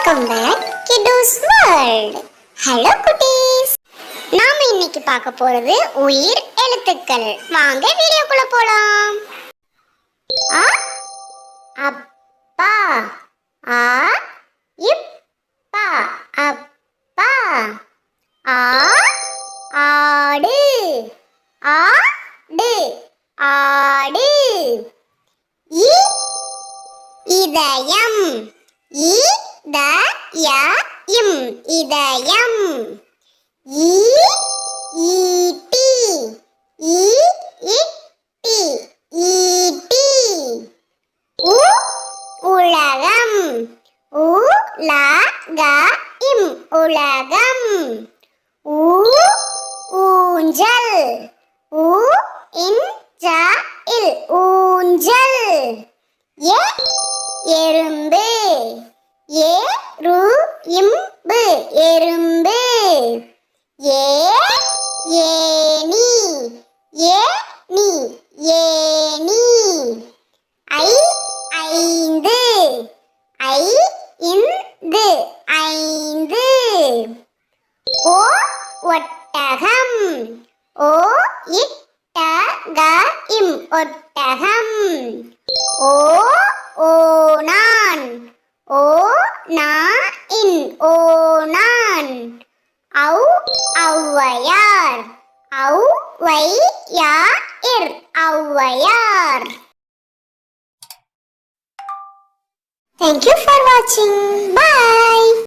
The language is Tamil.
வெல்கம் பேக் கிட்டூஸ் வேர்ல்ட். ஹலோ குட்டீஸ், நாம இன்னைக்கு பார்க்க போறது உயிர் எழுத்துக்கள். வாங்க வீடியோக்குள்ள போலாம். அ அப்பா, ஆ இப்பா அப்பா. ஆ ஆடு, ஆடு ஆடு. இ இதயம், இதயம் இதயம். ஈட்டி, ஈட்டி ஈட்டி. உலகம், உலகம் உலகம். ஊஞ்சல், ஊஞ்சல் ஊஞ்சல். எறும்பு, எறும்பு எறும்பு. ஏணி, ஏணி ஏணி. ஐந்து, ஐந்து ஐந்து. ஒட்டகம், இட்டகம் ஒட்டகம். ஓநான், ஓநான். Avvaiyar, Avvaiyar. Thank you for watching. Bye.